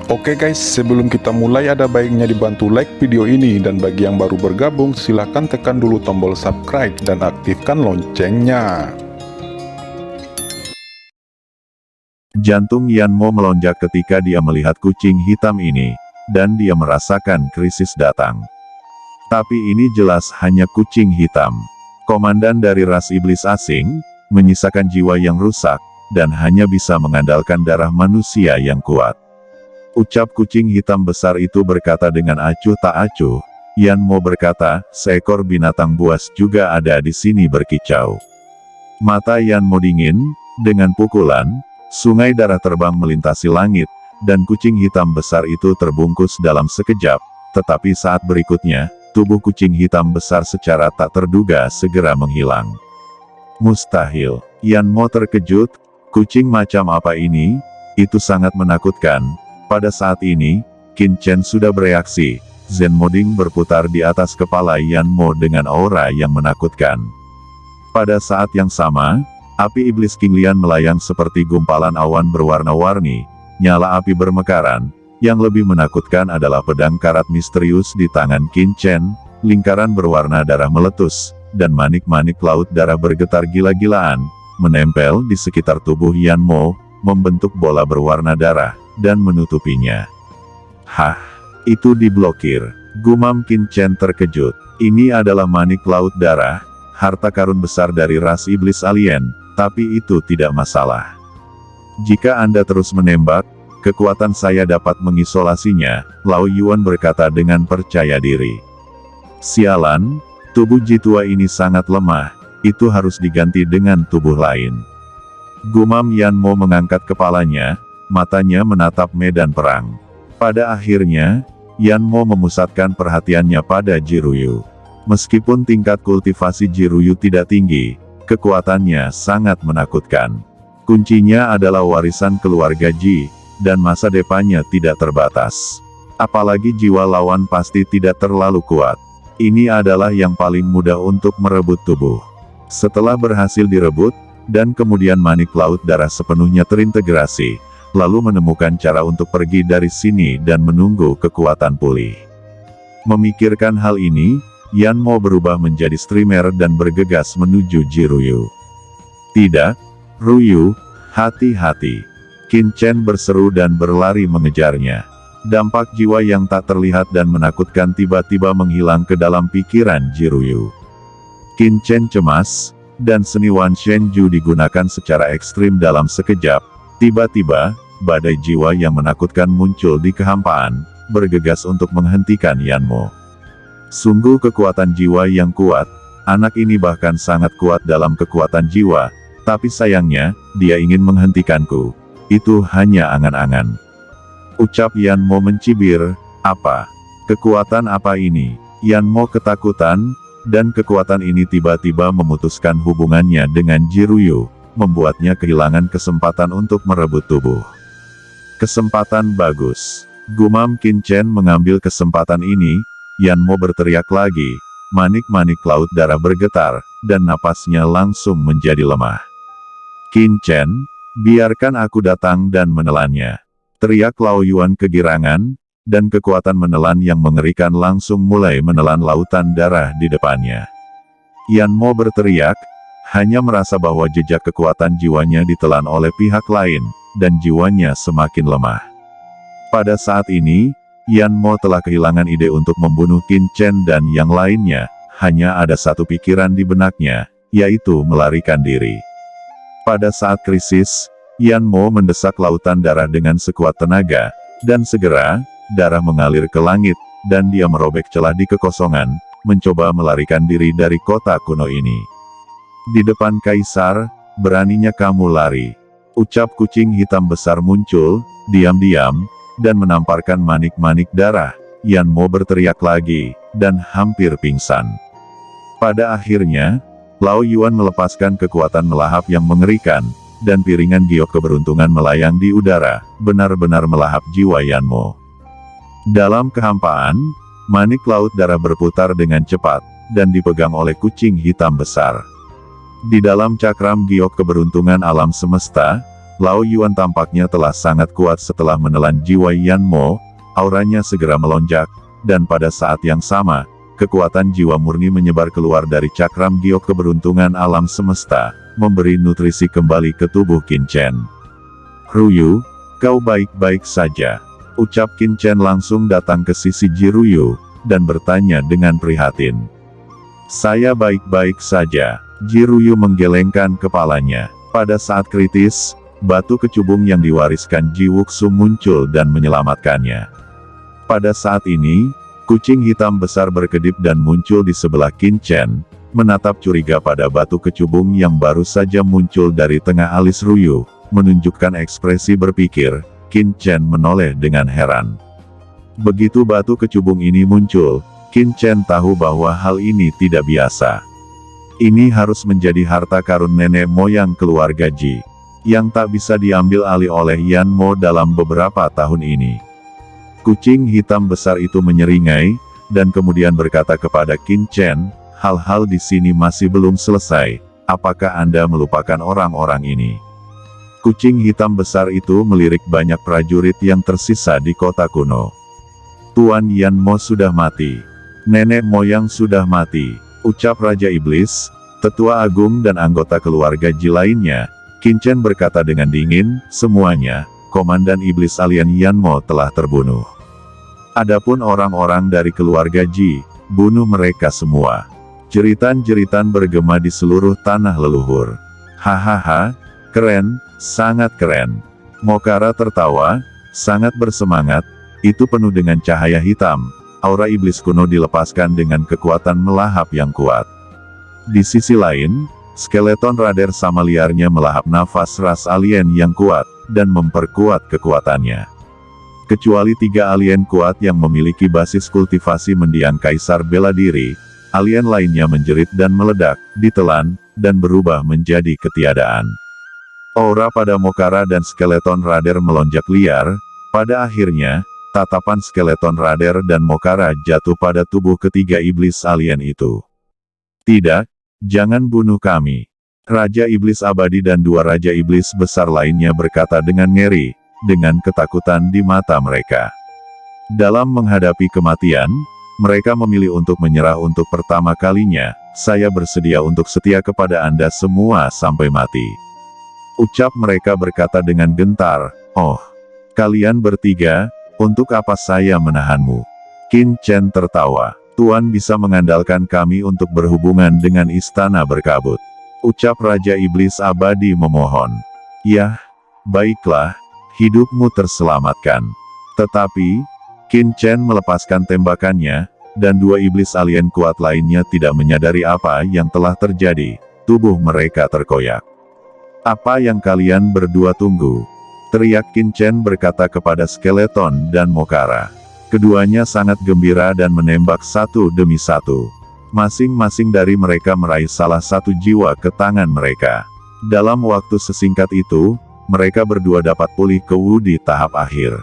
Oke guys, sebelum kita mulai ada baiknya dibantu like video ini, dan bagi yang baru bergabung silahkan tekan dulu tombol subscribe dan aktifkan loncengnya. Jantung Yanmo melonjak ketika dia melihat kucing hitam ini, dan dia merasakan krisis datang. Tapi ini jelas hanya kucing hitam. Komandan dari ras iblis asing, menyisakan jiwa yang rusak, dan hanya bisa mengandalkan darah manusia yang kuat. Ucap kucing hitam besar itu berkata dengan acuh tak acuh. Yanmo berkata, seekor binatang buas juga ada di sini berkicau. Mata Yanmo dingin, dengan pukulan, sungai darah terbang melintasi langit, dan kucing hitam besar itu terbungkus dalam sekejap, tetapi saat berikutnya, tubuh kucing hitam besar secara tak terduga segera menghilang. Mustahil. Yanmo terkejut, kucing macam apa ini? Itu sangat menakutkan. Pada saat ini, Qin Chen sudah bereaksi. Zen Moding berputar di atas kepala Yanmo dengan aura yang menakutkan. Pada saat yang sama, api iblis King Lian melayang seperti gumpalan awan berwarna-warni. Nyala api bermekaran. Yang lebih menakutkan adalah pedang karat misterius di tangan Qin Chen, lingkaran berwarna darah meletus, dan manik-manik laut darah bergetar gila-gilaan, menempel di sekitar tubuh Yanmo, membentuk bola berwarna darah, dan menutupinya. Hah, itu diblokir. Gumam Qin Chen terkejut. Ini adalah manik laut darah, harta karun besar dari ras iblis alien, tapi itu tidak masalah. Jika Anda terus menembak, kekuatan saya dapat mengisolasinya, Lao Yuan berkata dengan percaya diri. Sialan, tubuh jitua ini sangat lemah, itu harus diganti dengan tubuh lain. Gumam Yanmo mengangkat kepalanya, matanya menatap medan perang. Pada akhirnya, Yanmo memusatkan perhatiannya pada Jiruyu. Meskipun tingkat kultivasi Jiruyu tidak tinggi, kekuatannya sangat menakutkan. Kuncinya adalah warisan keluarga Ji, dan masa depannya tidak terbatas. Apalagi jiwa lawan pasti tidak terlalu kuat. Ini adalah yang paling mudah untuk merebut tubuh. Setelah berhasil direbut, dan kemudian manik laut darah sepenuhnya terintegrasi, lalu menemukan cara untuk pergi dari sini dan menunggu kekuatan pulih. Memikirkan hal ini, Yanmo berubah menjadi streamer dan bergegas menuju Jiruyu. Tidak, Ruyu, hati-hati. Qin Chen berseru dan berlari mengejarnya. Dampak jiwa yang tak terlihat dan menakutkan tiba-tiba menghilang ke dalam pikiran Jiruyu. Qin Chen cemas, dan seni Wan Shenju digunakan secara ekstrim dalam sekejap. Tiba-tiba, badai jiwa yang menakutkan muncul di kehampaan, bergegas untuk menghentikan Yanmo. Sungguh kekuatan jiwa yang kuat, anak ini bahkan sangat kuat dalam kekuatan jiwa, tapi sayangnya, dia ingin menghentikanku. Itu hanya angan-angan. Ucap Yanmo mencibir, apa? Kekuatan apa ini? Yanmo ketakutan, dan kekuatan ini tiba-tiba memutuskan hubungannya dengan Jiruyu, membuatnya kehilangan kesempatan untuk merebut tubuh. Kesempatan bagus. Gumam Qin Chen mengambil kesempatan ini. Yanmo berteriak lagi, manik-manik laut darah bergetar, dan napasnya langsung menjadi lemah. Qin Chen, biarkan aku datang dan menelannya. Teriak Lao Yuan kegirangan, dan kekuatan menelan yang mengerikan langsung mulai menelan lautan darah di depannya. Yanmo berteriak, hanya merasa bahwa jejak kekuatan jiwanya ditelan oleh pihak lain, dan jiwanya semakin lemah. Pada saat ini, Yanmo telah kehilangan ide untuk membunuh Qin Chen dan yang lainnya, hanya ada satu pikiran di benaknya, yaitu melarikan diri. Pada saat krisis, Yanmo mendesak lautan darah dengan sekuat tenaga, dan segera, darah mengalir ke langit, dan dia merobek celah di kekosongan, mencoba melarikan diri dari kota kuno ini. Di depan Kaisar, beraninya kamu lari. Ucap kucing hitam besar muncul, diam-diam, dan menamparkan manik-manik darah. Yanmo berteriak lagi, dan hampir pingsan. Pada akhirnya, Lao Yuan melepaskan kekuatan melahap yang mengerikan, dan piringan giok keberuntungan melayang di udara, benar-benar melahap jiwa Yanmo. Dalam kehampaan, manik laut darah berputar dengan cepat, dan dipegang oleh kucing hitam besar. Di dalam cakram giok keberuntungan alam semesta, Lao Yuan tampaknya telah sangat kuat setelah menelan jiwa Yan Mo, auranya segera melonjak, dan pada saat yang sama, kekuatan jiwa murni menyebar keluar dari cakram giok keberuntungan alam semesta, memberi nutrisi kembali ke tubuh Qin Chen. "Ruyu, kau baik-baik saja?" ucap Qin Chen langsung datang ke sisi Ji Ruyu, dan bertanya dengan prihatin. "Saya baik-baik saja." Ji Ruyu menggelengkan kepalanya. Pada saat kritis, batu kecubung yang diwariskan Ji Wuxu muncul dan menyelamatkannya. Pada saat ini, kucing hitam besar berkedip dan muncul di sebelah Qin Chen, menatap curiga pada batu kecubung yang baru saja muncul dari tengah alis Ruyu, menunjukkan ekspresi berpikir. Qin Chen menoleh dengan heran. Begitu batu kecubung ini muncul, Qin Chen tahu bahwa hal ini tidak biasa. Ini harus menjadi harta karun nenek moyang keluarga Ji, yang tak bisa diambil alih oleh Yan Mo dalam beberapa tahun ini. Kucing hitam besar itu menyeringai, dan kemudian berkata kepada Qin Chen, "Hal-hal di sini masih belum selesai, apakah Anda melupakan orang-orang ini?" Kucing hitam besar itu melirik banyak prajurit yang tersisa di kota kuno. "Tuan Yan Mo sudah mati. Nenek moyang sudah mati," ucap Raja Iblis, tetua agung dan anggota keluarga Ji lainnya. Qin Chen berkata dengan dingin, "Semuanya, Komandan Iblis alien Yan Mo telah terbunuh. Adapun orang-orang dari keluarga Ji, bunuh mereka semua." Jeritan-jeritan bergema di seluruh tanah leluhur. "Hahaha, keren, sangat keren." Mokara tertawa, sangat bersemangat, itu penuh dengan cahaya hitam. Aura iblis kuno dilepaskan dengan kekuatan melahap yang kuat. Di sisi lain, skeleton Rader sama liarnya melahap nafas ras alien yang kuat, dan memperkuat kekuatannya. Kecuali 3 alien kuat yang memiliki basis kultivasi mendiang Kaisar Bela Diri, alien lainnya menjerit dan meledak, ditelan, dan berubah menjadi ketiadaan. Aura pada Mokara dan skeleton Rader melonjak liar. Pada akhirnya, tatapan skeleton Rader dan Mokara jatuh pada tubuh ketiga iblis alien itu. "Tidak, jangan bunuh kami." Raja Iblis Abadi dan 2 Raja Iblis besar lainnya berkata dengan ngeri, dengan ketakutan di mata mereka. Dalam menghadapi kematian, mereka memilih untuk menyerah untuk pertama kalinya. "Saya bersedia untuk setia kepada Anda semua sampai mati," ucap mereka berkata dengan gentar. "Oh, kalian bertiga, untuk apa saya menahanmu?" Qin Chen tertawa. "Tuan bisa mengandalkan kami untuk berhubungan dengan istana berkabut," ucap Raja Iblis Abadi memohon. "Yah, baiklah, hidupmu terselamatkan." Tetapi, Qin Chen melepaskan tembakannya, dan 2 iblis alien kuat lainnya tidak menyadari apa yang telah terjadi. Tubuh mereka terkoyak. "Apa yang kalian berdua tunggu?" teriak Qin Chen berkata kepada skeleton dan Mokara. Keduanya sangat gembira dan menembak satu demi satu. Masing-masing dari mereka meraih salah satu jiwa ke tangan mereka. Dalam waktu sesingkat itu, mereka berdua dapat pulih ke Wu di tahap akhir.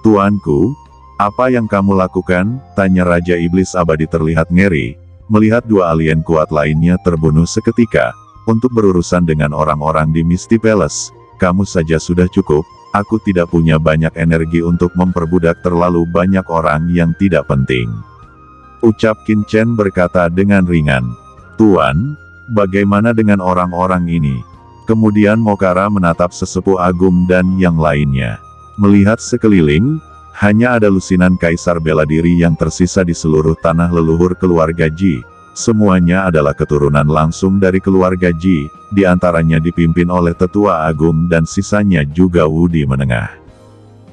"Tuanku, apa yang kamu lakukan?" tanya Raja Iblis Abadi terlihat ngeri, melihat 2 alien kuat lainnya terbunuh seketika. "Untuk berurusan dengan orang-orang di Misty Palace, kamu saja sudah cukup. Aku tidak punya banyak energi untuk memperbudak terlalu banyak orang yang tidak penting," ucap Qin Chen berkata dengan ringan. "Tuan, bagaimana dengan orang-orang ini?" Kemudian Mokara menatap sesepuh agung dan yang lainnya. Melihat sekeliling, hanya ada lusinan Kaisar Bela Diri yang tersisa di seluruh tanah leluhur keluarga Ji. Semuanya adalah keturunan langsung dari keluarga Ji, di antaranya dipimpin oleh tetua agung dan sisanya juga Wudi menengah.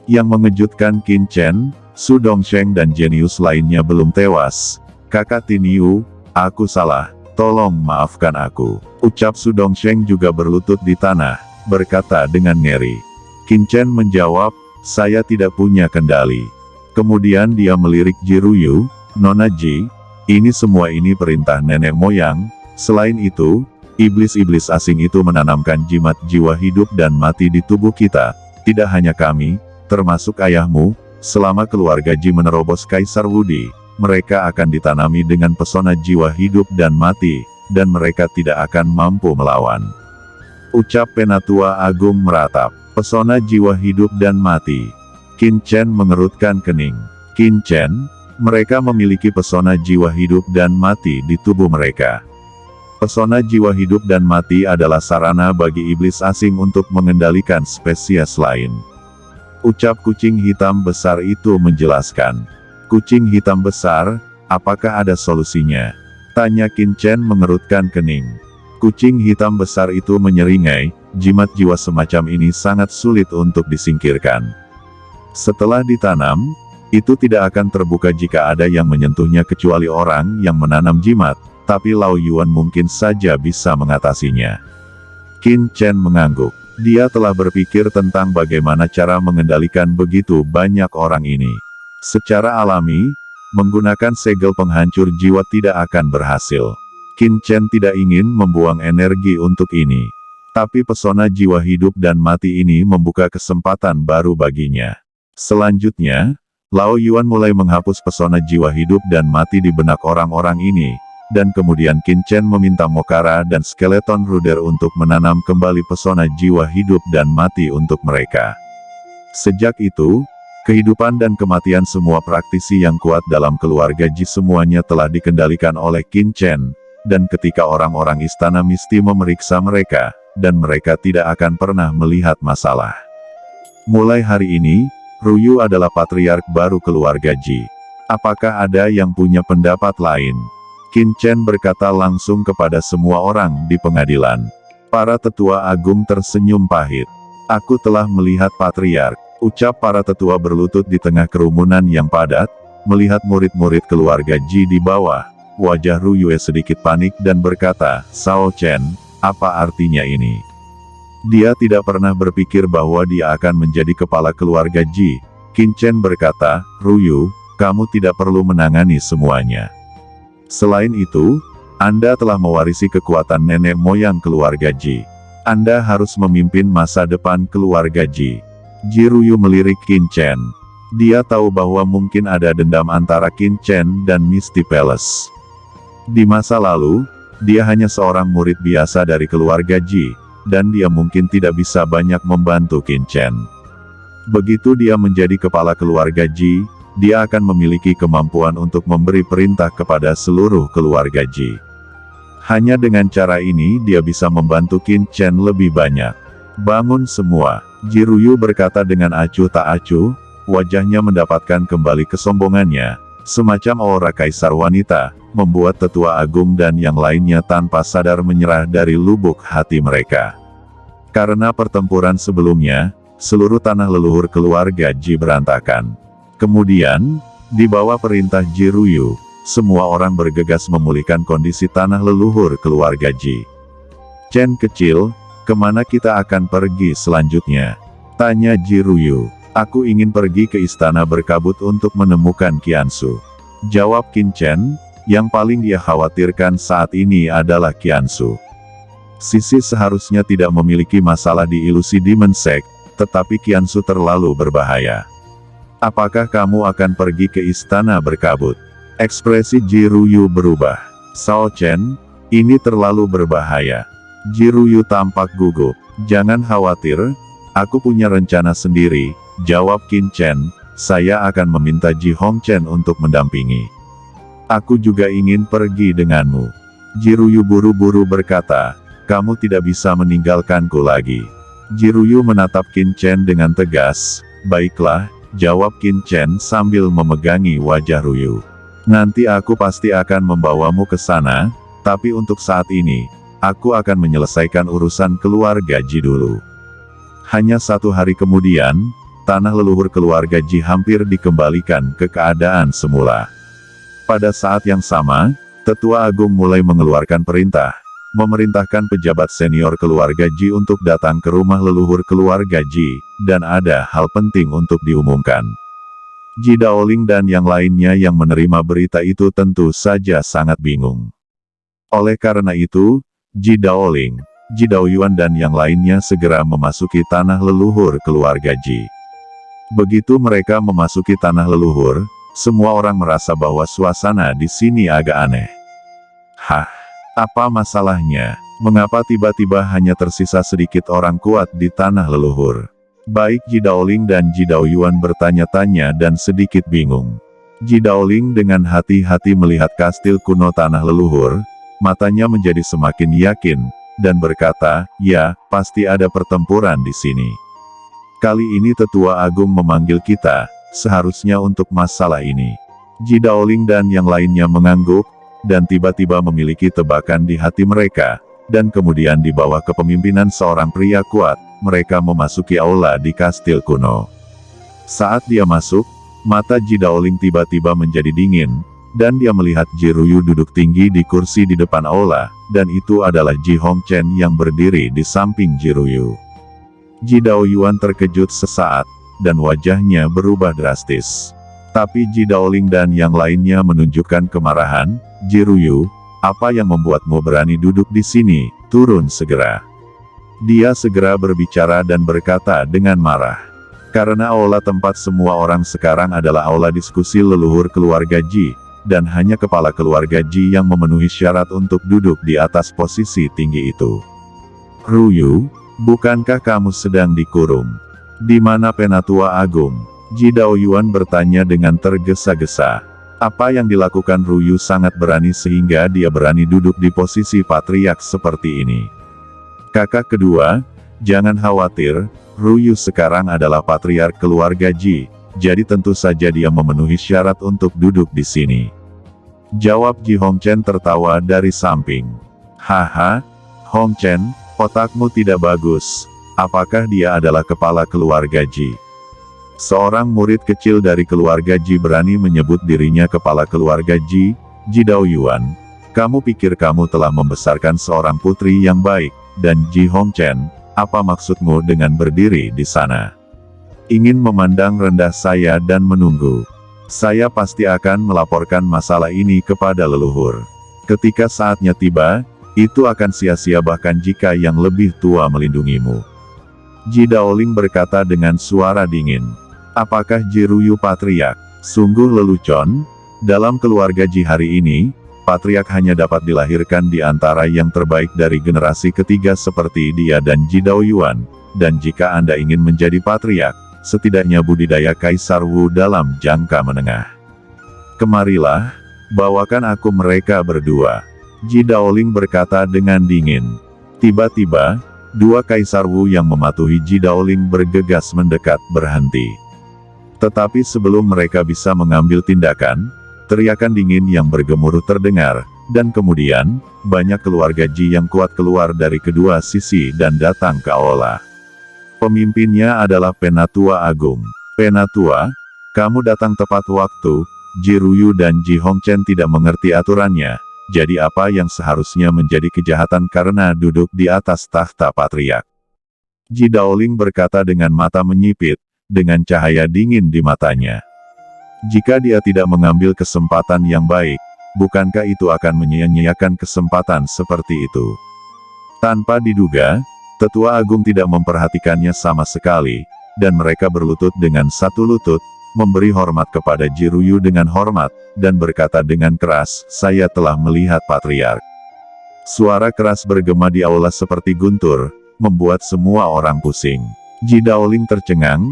Yang mengejutkan Qin Chen, Su Dongsheng dan jenius lainnya belum tewas. "Kakak Tinyu, aku salah, tolong maafkan aku," ucap Su Dongsheng juga berlutut di tanah, berkata dengan ngeri. Qin Chen menjawab, "Saya tidak punya kendali." Kemudian dia melirik Ji Ruyu, "Nona Ji, ini semua ini perintah nenek moyang. Selain itu, iblis-iblis asing itu menanamkan jimat jiwa hidup dan mati di tubuh kita. Tidak hanya kami, termasuk ayahmu. Selama keluarga Ji menerobos Kaisar Wudi, mereka akan ditanami dengan pesona jiwa hidup dan mati, dan mereka tidak akan mampu melawan." Ucap Penatua Agung meratap. Pesona jiwa hidup dan mati. Qin Chen mengerutkan kening. Qin Chen, mereka memiliki pesona jiwa hidup dan mati di tubuh mereka. Pesona jiwa hidup dan mati adalah sarana bagi iblis asing untuk mengendalikan spesies lain. Ucap kucing hitam besar itu menjelaskan. Kucing hitam besar, apakah ada solusinya? Tanya Qin Chen mengerutkan kening. Kucing hitam besar itu menyeringai, jimat jiwa semacam ini sangat sulit untuk disingkirkan. Setelah ditanam, itu tidak akan terbuka jika ada yang menyentuhnya kecuali orang yang menanam jimat, tapi Lao Yuan mungkin saja bisa mengatasinya. Qin Chen mengangguk. Dia telah berpikir tentang bagaimana cara mengendalikan begitu banyak orang ini. Secara alami, menggunakan segel penghancur jiwa tidak akan berhasil. Qin Chen tidak ingin membuang energi untuk ini. Tapi pesona jiwa hidup dan mati ini membuka kesempatan baru baginya. Selanjutnya, Lao Yuan mulai menghapus pesona jiwa hidup dan mati di benak orang-orang ini, dan kemudian Qin Chen meminta Mokara dan Skeleton Ruder untuk menanam kembali pesona jiwa hidup dan mati untuk mereka. Sejak itu, kehidupan dan kematian semua praktisi yang kuat dalam keluarga Ji semuanya telah dikendalikan oleh Qin Chen, dan ketika orang-orang istana misti memeriksa mereka, dan mereka tidak akan pernah melihat masalah. Mulai hari ini, Ruyu adalah patriark baru keluarga Ji. Apakah ada yang punya pendapat lain? Qin Chen berkata langsung kepada semua orang di pengadilan. Para tetua agung tersenyum pahit. Aku telah melihat patriark. Ucap para tetua berlutut di tengah kerumunan yang padat, melihat murid-murid keluarga Ji di bawah. Wajah Ruyue sedikit panik dan berkata, Sao Chen, apa artinya ini? Dia tidak pernah berpikir bahwa dia akan menjadi kepala keluarga Ji. Qin Chen berkata, Ruyu, kamu tidak perlu menangani semuanya. Selain itu, Anda telah mewarisi kekuatan nenek moyang keluarga Ji. Anda harus memimpin masa depan keluarga Ji. Ji Ruyu melirik Qin Chen. Dia tahu bahwa mungkin ada dendam antara Qin Chen dan Misty Palace. Di masa lalu, dia hanya seorang murid biasa dari keluarga Ji, dan dia mungkin tidak bisa banyak membantu Qin Chen. Begitu dia menjadi kepala keluarga Ji, dia akan memiliki kemampuan untuk memberi perintah kepada seluruh keluarga Ji. Hanya dengan cara ini dia bisa membantu Qin Chen lebih banyak. Bangun semua, Ji Ruyu berkata dengan acuh tak acuh, wajahnya mendapatkan kembali kesombongannya, semacam aura kaisar wanita, membuat tetua agung dan yang lainnya tanpa sadar menyerah dari lubuk hati mereka. Karena pertempuran sebelumnya, seluruh tanah leluhur keluarga Ji berantakan. Kemudian, di bawah perintah Ji Ruyu, semua orang bergegas memulihkan kondisi tanah leluhur keluarga Ji. Chen kecil, kemana kita akan pergi selanjutnya? Tanya Ji Ruyu. Aku ingin pergi ke istana berkabut untuk menemukan Qiansu. Jawab Qin Chen. Yang paling dia khawatirkan saat ini adalah Qiansu. Sisi seharusnya tidak memiliki masalah di ilusi Demon Sect, tetapi Qiansu terlalu berbahaya. Apakah kamu akan pergi ke istana berkabut? Ekspresi Ji Ruyu berubah. Sao Chen, ini terlalu berbahaya. Ji Ruyu tampak gugup. Jangan khawatir, aku punya rencana sendiri, jawab Qin Chen. Saya akan meminta Ji Hongchen untuk mendampingi. Aku juga ingin pergi denganmu. Ji Ruyu buru-buru berkata, kamu tidak bisa meninggalkanku lagi. Ji Ruyu menatap Qin Chen dengan tegas. Baiklah, jawab Qin Chen sambil memegangi wajah Ruyu. Nanti aku pasti akan membawamu ke sana, tapi untuk saat ini, aku akan menyelesaikan urusan keluarga Ji dulu. Hanya 1 hari kemudian, tanah leluhur keluarga Ji hampir dikembalikan ke keadaan semula. Pada saat yang sama, Tetua Agung mulai mengeluarkan perintah, memerintahkan pejabat senior keluarga Ji untuk datang ke rumah leluhur keluarga Ji, dan ada hal penting untuk diumumkan. Ji Daoling dan yang lainnya yang menerima berita itu tentu saja sangat bingung. Oleh karena itu, Ji Daoling, Ji Daoyuan dan yang lainnya segera memasuki tanah leluhur keluarga Ji. Begitu mereka memasuki tanah leluhur, semua orang merasa bahwa suasana di sini agak aneh. Hah, apa masalahnya? Mengapa tiba-tiba hanya tersisa sedikit orang kuat di tanah leluhur? Baik Ji Daoling dan Ji Daoyuan bertanya-tanya dan sedikit bingung. Ji Daoling dengan hati-hati melihat kastil kuno tanah leluhur, matanya menjadi semakin yakin, dan berkata, ya, pasti ada pertempuran di sini. Kali ini Tetua Agung memanggil kita, seharusnya untuk masalah ini. Ji Daoling dan yang lainnya mengangguk, dan tiba-tiba memiliki tebakan di hati mereka, dan kemudian di bawah kepemimpinan seorang pria kuat, mereka memasuki aula di kastil kuno. Saat dia masuk, mata Ji Daoling tiba-tiba menjadi dingin, dan dia melihat Ji Ruyu duduk tinggi di kursi di depan aula, dan itu adalah Ji Hongchen yang berdiri di samping Ji Ruyu. Ji Daoyuan terkejut sesaat, dan wajahnya berubah drastis. Tapi Ji Daoling dan yang lainnya menunjukkan kemarahan. Ji Ruyu, apa yang membuatmu berani duduk di sini? Turun segera. Dia segera berbicara dan berkata dengan marah. Karena aula tempat semua orang sekarang adalah aula diskusi leluhur keluarga Ji, dan hanya kepala keluarga Ji yang memenuhi syarat untuk duduk di atas posisi tinggi itu. Ruyu, bukankah kamu sedang dikurung? Di mana Penatua Agung? Ji Daoyuan bertanya dengan tergesa-gesa. Apa yang dilakukan Ruyu sangat berani sehingga dia berani duduk di posisi patriark seperti ini. Kakak kedua, jangan khawatir, Ruyu sekarang adalah patriark keluarga Ji, jadi tentu saja dia memenuhi syarat untuk duduk di sini. Jawab Ji Hongchen tertawa dari samping. Haha, Hongchen, otakmu tidak bagus. Apakah dia adalah kepala keluarga Ji? Seorang murid kecil dari keluarga Ji berani menyebut dirinya kepala keluarga Ji. Ji Daoyuan, kamu pikir kamu telah membesarkan seorang putri yang baik, dan Ji Hongchen, apa maksudmu dengan berdiri di sana? Ingin memandang rendah saya dan menunggu. Saya pasti akan melaporkan masalah ini kepada leluhur. Ketika saatnya tiba, itu akan sia-sia bahkan jika yang lebih tua melindungimu. Ji Daoling berkata dengan suara dingin. Apakah Ji Ruyu patriark? Sungguh lelucon. Dalam keluarga Ji hari ini, patriark hanya dapat dilahirkan di antara yang terbaik dari generasi ketiga seperti dia dan Ji Daoyuan. Dan jika Anda ingin menjadi patriark, setidaknya budidaya Kaisar Wu dalam jangka menengah. Kemarilah, bawakan aku mereka berdua. Ji Daoling berkata dengan dingin. Tiba-tiba, dua Kaisar Wu yang mematuhi Ji Daoling bergegas mendekat berhenti. Tetapi sebelum mereka bisa mengambil tindakan, teriakan dingin yang bergemuruh terdengar, dan kemudian, banyak keluarga Ji yang kuat keluar dari kedua sisi dan datang ke aula. Pemimpinnya adalah Penatua Agung. Penatua, kamu datang tepat waktu. Ji Ruyu dan Ji Hongchen tidak mengerti aturannya, jadi apa yang seharusnya menjadi kejahatan karena duduk di atas tahta patriark? Ji Daoling berkata dengan mata menyipit, dengan cahaya dingin di matanya. Jika dia tidak mengambil kesempatan yang baik, bukankah itu akan menyia-nyiakan kesempatan seperti itu? Tanpa diduga, Tetua Agung tidak memperhatikannya sama sekali, dan mereka berlutut dengan satu lutut, memberi hormat kepada Ji Ruyu dengan hormat, dan berkata dengan keras, saya telah melihat patriark. Suara keras bergema di aula seperti guntur, membuat semua orang pusing. Ji Daoling tercengang,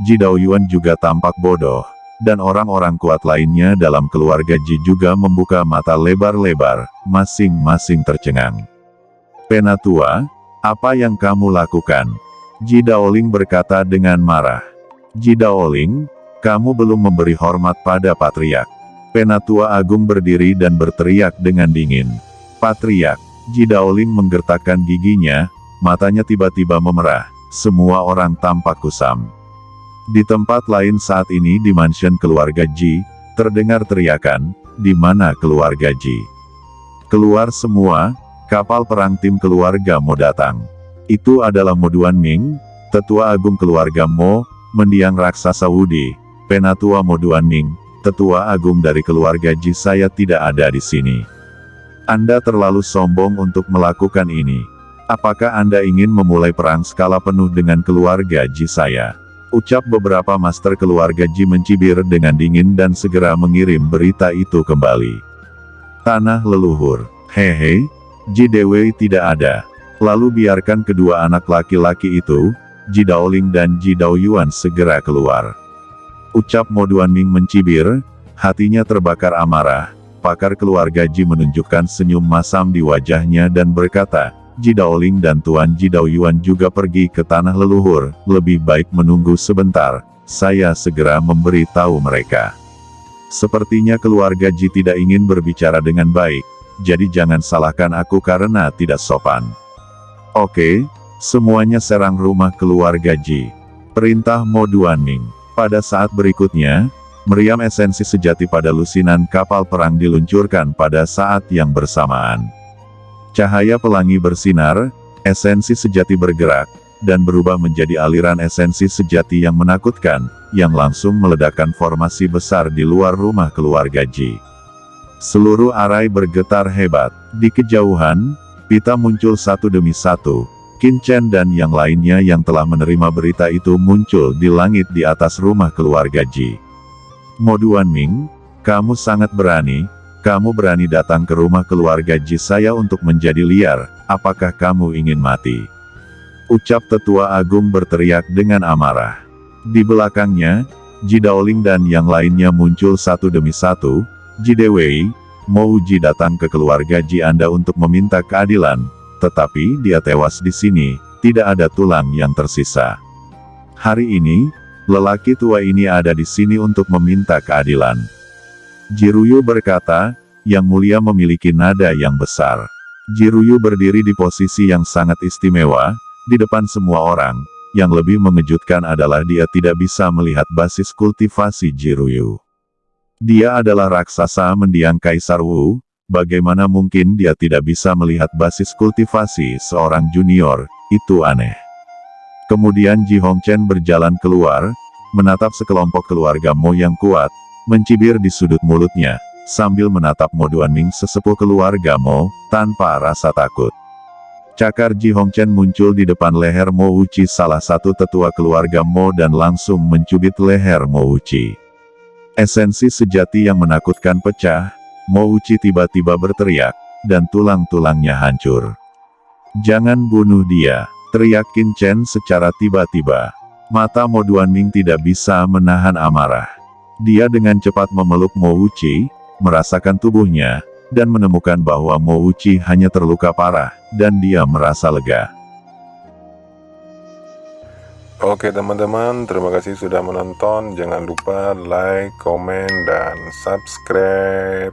Ji Daoyuan juga tampak bodoh, dan orang-orang kuat lainnya dalam keluarga Ji juga membuka mata lebar-lebar, masing-masing tercengang. Penatua, apa yang kamu lakukan? Ji Daoling berkata dengan marah. Ji Daoling, kamu belum memberi hormat pada patriark. Penatua Agung berdiri dan berteriak dengan dingin. Patriark. Ji Daoling menggertakkan giginya, matanya tiba-tiba memerah, semua orang tampak kusam. Di tempat lain saat ini di mansion keluarga Ji, terdengar teriakan, di mana keluarga Ji? Keluar semua, kapal perang tim keluarga Mo datang. Itu adalah Mo Duanming, Tetua Agung keluarga Mo, mendiang raksasa Wudi. Penatua Mo Duanming, Tetua Agung dari keluarga Ji saya tidak ada di sini. Anda terlalu sombong untuk melakukan ini. Apakah Anda ingin memulai perang skala penuh dengan keluarga Ji saya? Ucap beberapa master keluarga Ji mencibir dengan dingin dan segera mengirim berita itu kembali. Tanah leluhur. Hehe, Ji Dewei tidak ada. Lalu biarkan kedua anak laki-laki itu, Ji Daoling dan Ji Daoyuan segera keluar. Ucap Mo Duanming mencibir, hatinya terbakar amarah. Pakar keluarga Ji menunjukkan senyum masam di wajahnya dan berkata, Ji Daoling dan Tuan Ji Daoyuan juga pergi ke tanah leluhur, lebih baik menunggu sebentar, saya segera memberi tahu mereka. Sepertinya keluarga Ji tidak ingin berbicara dengan baik, jadi jangan salahkan aku karena tidak sopan. Oke, semuanya serang rumah keluarga Ji. Perintah Mo Duanming. Pada saat berikutnya, meriam esensi sejati pada lusinan kapal perang diluncurkan pada saat yang bersamaan. Cahaya pelangi bersinar, esensi sejati bergerak, dan berubah menjadi aliran esensi sejati yang menakutkan, yang langsung meledakkan formasi besar di luar rumah keluarga Ji. Seluruh arai bergetar hebat. Di kejauhan, pita muncul satu demi satu. Qin Chen dan yang lainnya yang telah menerima berita itu muncul di langit di atas rumah keluarga Ji. Mo Duanming, kamu sangat berani, kamu berani datang ke rumah keluarga Ji saya untuk menjadi liar, apakah kamu ingin mati? Ucap tetua agung berteriak dengan amarah. Di belakangnya, Ji Daoling dan yang lainnya muncul satu demi satu. Ji Dewei, Mo Ji datang ke keluarga Ji Anda untuk meminta keadilan, tetapi dia tewas di sini, tidak ada tulang yang tersisa. Hari ini, lelaki tua ini ada di sini untuk meminta keadilan. Ji Ruyu berkata, Yang Mulia memiliki nada yang besar. Ji Ruyu berdiri di posisi yang sangat istimewa, di depan semua orang. Yang lebih mengejutkan adalah dia tidak bisa melihat basis kultivasi Ji Ruyu. Dia adalah raksasa mendiang Kaisar Wu, bagaimana mungkin dia tidak bisa melihat basis kultivasi seorang junior, itu aneh. Kemudian Ji Hongchen berjalan keluar, menatap sekelompok keluarga Mo yang kuat, mencibir di sudut mulutnya, sambil menatap Mo Duanming sesepuh keluarga Mo, tanpa rasa takut. Cakar Ji Hongchen muncul di depan leher Mo Wuqi salah satu tetua keluarga Mo dan langsung mencubit leher Mo Wuqi. Esensi sejati yang menakutkan pecah, Mo Wuqi tiba-tiba berteriak, dan tulang-tulangnya hancur. Jangan bunuh dia, teriak Qin Chen secara tiba-tiba. Mata Mo Duanming tidak bisa menahan amarah. Dia dengan cepat memeluk Mo Wuqi, merasakan tubuhnya, dan menemukan bahwa Mo Wuqi hanya terluka parah, dan dia merasa lega. Oke teman-teman, terima kasih sudah menonton. Jangan lupa like, komen, dan subscribe.